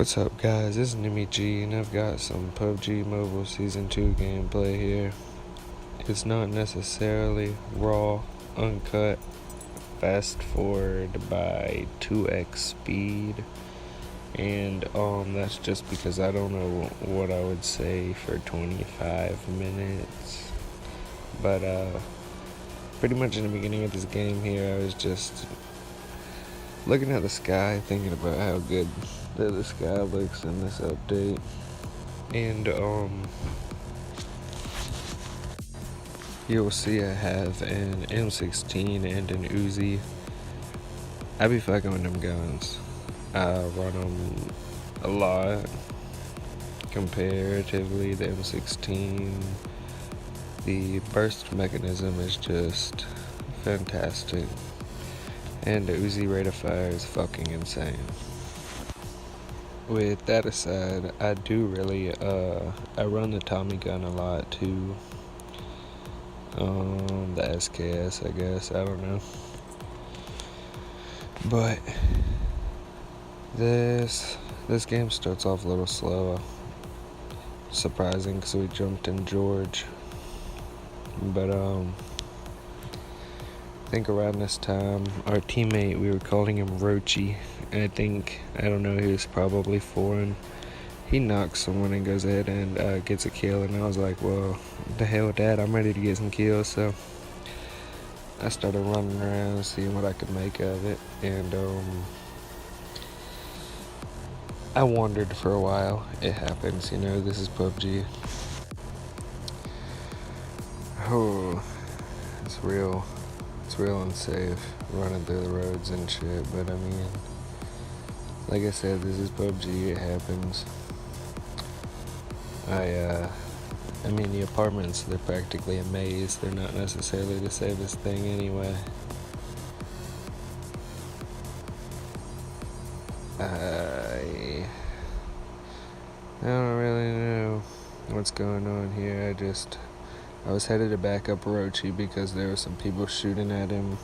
What's up, guys? This is Nimmy G, and I've got some PubG Mobile Season 2 gameplay here. It's not necessarily raw, uncut, fast forward by 2x speed, and that's just because I don't know what I would say for 25 minutes. But pretty much in the beginning of this game here, I was just looking at the sky, thinking about how good the sky looks in this update. And you'll see I have an M16 and an Uzi. I be fucking with them guns. I run them a lot. Comparatively, the M16, the burst mechanism is just fantastic. And the Uzi rate of fire is fucking insane. With that aside, I do really, I run the Tommy gun a lot too. The SKS, I guess, I don't know. But this game starts off a little slow. Surprising, because we jumped in George. But I think around this time, our teammate, we were calling him Roachy. I don't know, he was probably foreign. He knocks someone and goes ahead and gets a kill, and I was like, well, the hell with that, I'm ready to get some kills. So I started running around, seeing what I could make of it, and I wandered for a while. It happens, this is PUBG. Oh, it's real unsafe running through the roads and shit, but I mean, like I said, this is PUBG, it happens. I mean, the apartments, they're practically a maze. They're not necessarily the safest thing anyway. I don't really know what's going on here. I was headed to back up Roachy because there were some people shooting at him,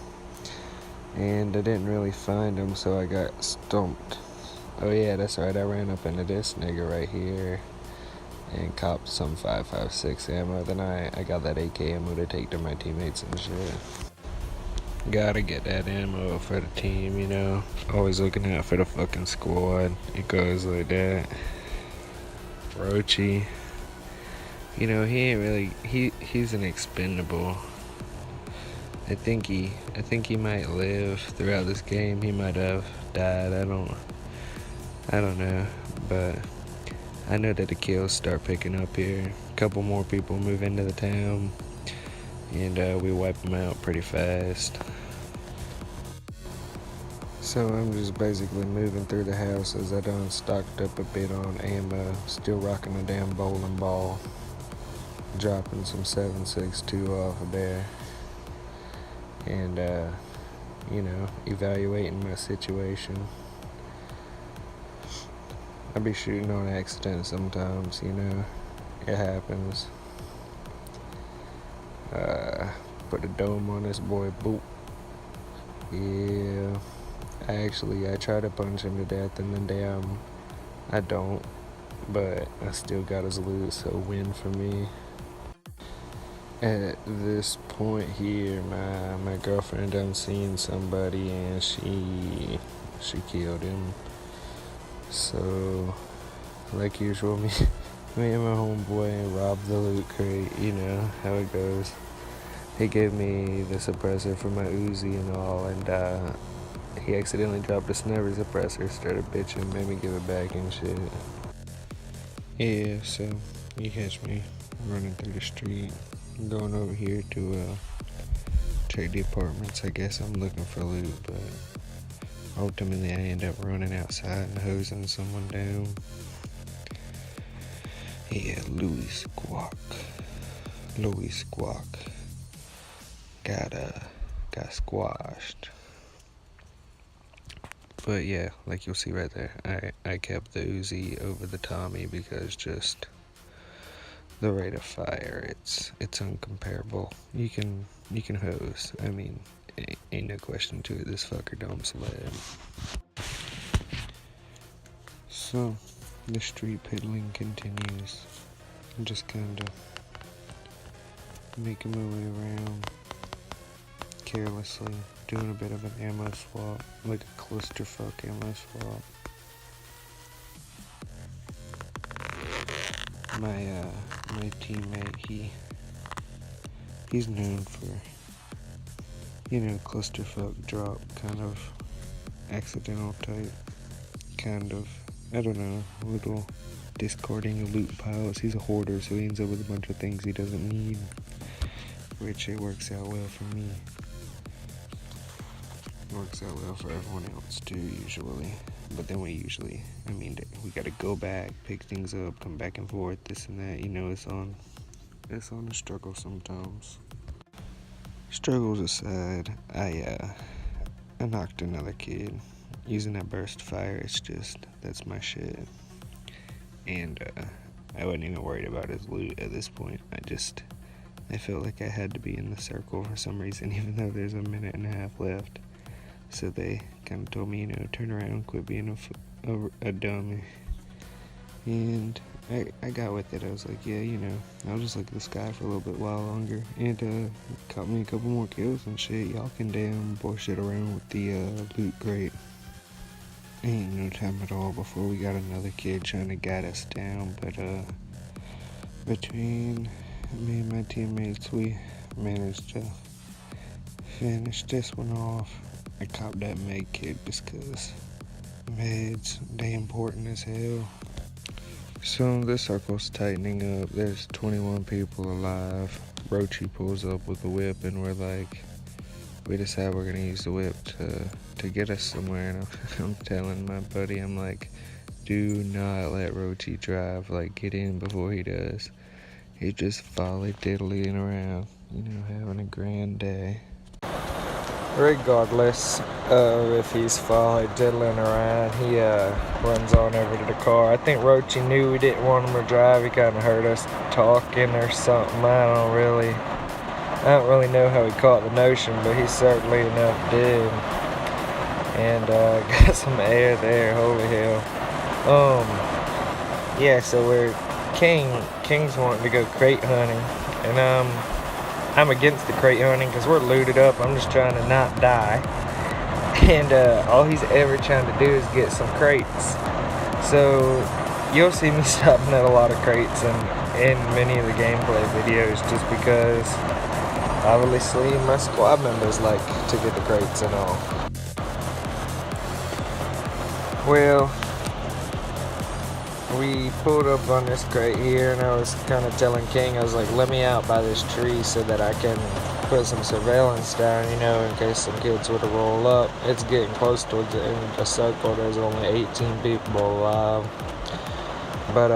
and I didn't really find him, so I got stumped. Oh yeah, that's right, I ran up into this nigga right here and copped some 5.56 ammo. Then I got that AK ammo to take to my teammates and shit. Gotta get that ammo for the team, Always looking out for the fucking squad. It goes like that. Roachy, he ain't really, he's an expendable. I think he might live throughout this game. He might have died. I don't know, but I know that the kills start picking up here. A couple more people move into the town, and we wipe them out pretty fast. So I'm just basically moving through the house as I done stocked up a bit on ammo, still rocking a damn bowling ball, dropping some 7.62 off of there, and evaluating my situation. I be shooting on accident sometimes, it happens. Put a dome on this boy, boop. Yeah, I try to punch him to death, and then I don't, but I still got his loot, so win for me. At this point here, my girlfriend done seen somebody, and she killed him. So, like usual, me and my homeboy robbed the loot crate, how it goes. He gave me the suppressor for my Uzi and all, and he accidentally dropped a sniper suppressor, started bitching, made me give it back and shit. Yeah, so you catch me running through the street, going over here to check the apartments. I guess I'm looking for loot, but ultimately I end up running outside and hosing someone down. Yeah, Louis Squawk got squashed. But yeah, like you'll see right there, I kept the Uzi over the Tommy because just the rate of fire, it's uncomparable. You can hose. I mean, ain't no question to it. This fucker don't sled. So, the street piddling continues. I'm just kinda making my way around carelessly, doing a bit of an ammo swap, like a clusterfuck ammo swap. My teammate, he's known for, clusterfuck drop, kind of accidental type, kind of, I don't know, little discarding loot piles. He's a hoarder, so he ends up with a bunch of things he doesn't need, which it works out well for me. Works out well for everyone else too, usually. But then we gotta go back, pick things up, come back and forth, this and that. It's on a struggle sometimes. Struggles aside, I knocked another kid using that burst fire. That's my shit. And I wasn't even worried about his loot at this point. I felt like I had to be in the circle for some reason, even though there's a minute and a half left. So they kind of told me, turn around, quit being a dummy. And I got with it. I was like, yeah, I'll just look at the sky for a little bit while longer. And caught me a couple more kills and shit. Y'all can damn bullshit around with the loot crate. Ain't no time at all before we got another kid trying to guide us down. But between me and my teammates, we managed to finish this one off. I copped that med kit just cause meds, they important as hell. So the circle's tightening up. There's 21 people alive. Rochi pulls up with a whip and we're like, we decide we're gonna use the whip to get us somewhere. And I'm telling my buddy, I'm like, do not let Rochi drive, like get in before he does. He's just folly diddling around, having a grand day. Regardless of if he's folly diddling around, he runs on over to the car. I think Rochi knew we didn't want him to drive. He kind of heard us talking or something. I don't really know how he caught the notion, but he certainly enough did. And got some air there. Holy hell. Yeah. So King's wanting to go crate hunting, and I'm against the crate hunting because we're looted up. I'm just trying to not die. And all he's ever trying to do is get some crates. So you'll see me stopping at a lot of crates in many of the gameplay videos just because obviously my squad members like to get the crates and all. Well, we pulled up on this crate here, and I was kind of telling King, I was like, let me out by this tree so that I can put some surveillance down, in case some kids were to roll up. It's getting close towards the end of the circle. There's only 18 people alive. But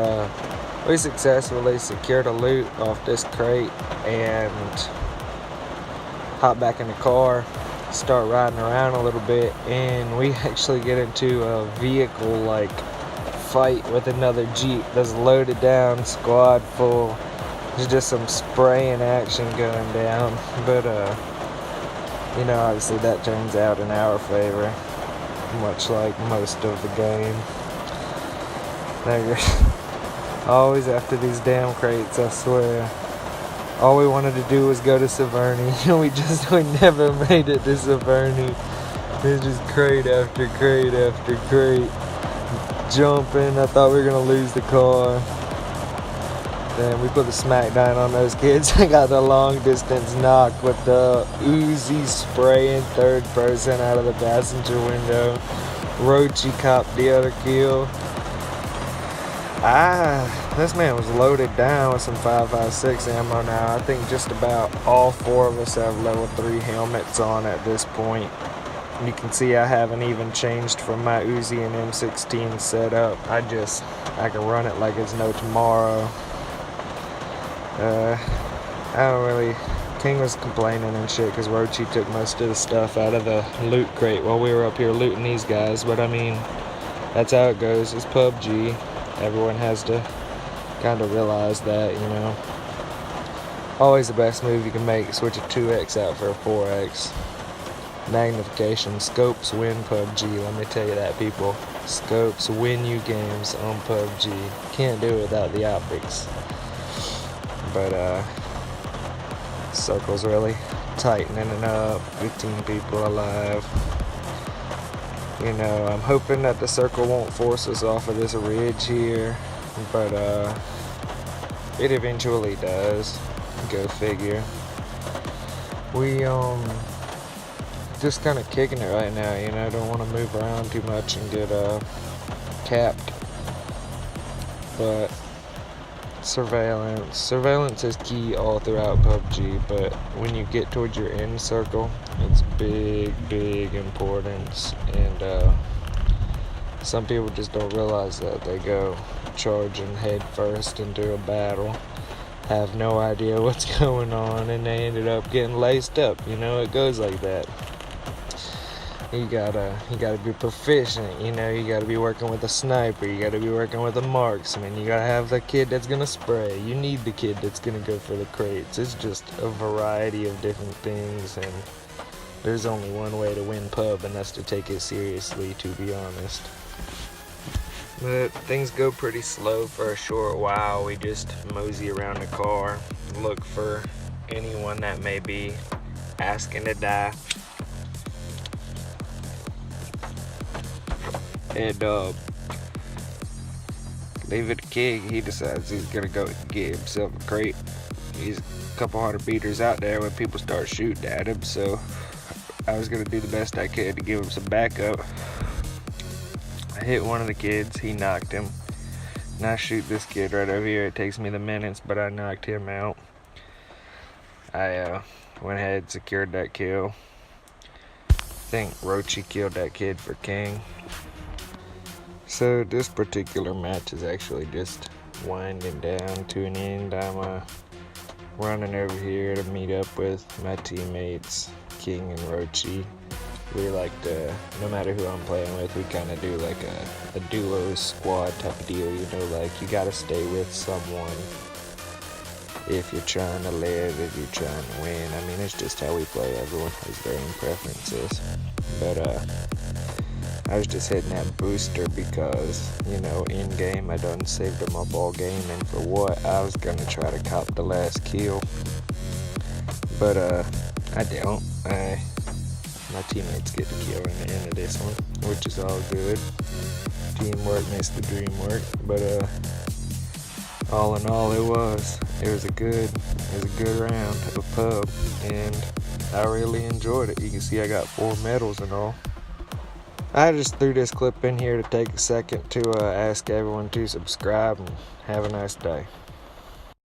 we successfully secured a loot off this crate and hop back in the car, start riding around a little bit, and we actually get into a vehicle fight with another Jeep that's loaded down, squad full. There's just some spraying action going down, but obviously that turns out in our favor, much like most of the game. Always after these damn crates, I swear. All we wanted to do was go to Severny. We never made it to Severny. It's just crate after crate after crate. Jumping. I thought we were gonna lose the car. Then we put the smackdown on those kids. I got the long distance knock with the Uzi spraying third person out of the passenger window. Rochi copped the other kill. This man was loaded down with some 5.56 ammo now. I think just about all four of us have level 3 helmets on at this point. You can see I haven't even changed from my Uzi and M16 setup. I can run it like it's no tomorrow. King was complaining and shit because Rochi took most of the stuff out of the loot crate while we were up here looting these guys. But that's how it goes. It's PubG. Everyone has to kind of realize that, Always the best move you can make, switch a 2x out for a 4x. Magnification, scopes win PubG, let me tell you that, people. scopes win you games on PubG. Can't do it without the optics. But circle's really tightening it up. 15 people alive. You know, I'm hoping that the circle won't force us off of this ridge here, but it eventually does. Go figure. We just kind of kicking it right now, you know, don't want to move around too much and get capped. But surveillance is key all throughout PUBG, but when you get towards your end circle, it's big importance, and some people just don't realize that. They go charging head first into a battle, have no idea what's going on, and they ended up getting laced up. You know, it goes like that. You gotta be proficient, you know, you gotta be working with a sniper, you gotta be working with a marksman, you gotta have the kid that's gonna spray, you need the kid that's gonna go for the crates. It's just a variety of different things, and there's only one way to win pub, and that's to take it seriously, to be honest. But things go pretty slow for a short while. We just mosey around the car, look for anyone that may be asking to die. And leave it to King. He decides he's gonna go get himself a crate. He's a couple hundred meters out there when people start shooting at him, so I was gonna do the best I could to give him some backup. I hit one of the kids, he knocked him. And I shoot this kid right over here. It takes me the minutes, but I knocked him out. I went ahead and secured that kill. I think Rochi killed that kid for King. So this particular match is actually just winding down to an end. I'm running over here to meet up with my teammates, King and Rochi. We like to, no matter who I'm playing with, we kind of do like a duo squad type of deal, you know, like you gotta stay with someone if you're trying to live, if you're trying to win. I mean, it's just how we play. Everyone has their own preferences. But I was just hitting that booster because, you know, in game I done saved up my ball game, and for what? I was gonna try to cop the last kill, but I don't. My teammates get the kill in the end of this one, which is all good. Teamwork makes the dream work. But all in all, it was a good round of pub, and I really enjoyed it. You can see I got 4 medals and all. I just threw this clip in here to take a second to ask everyone to subscribe, and have a nice day.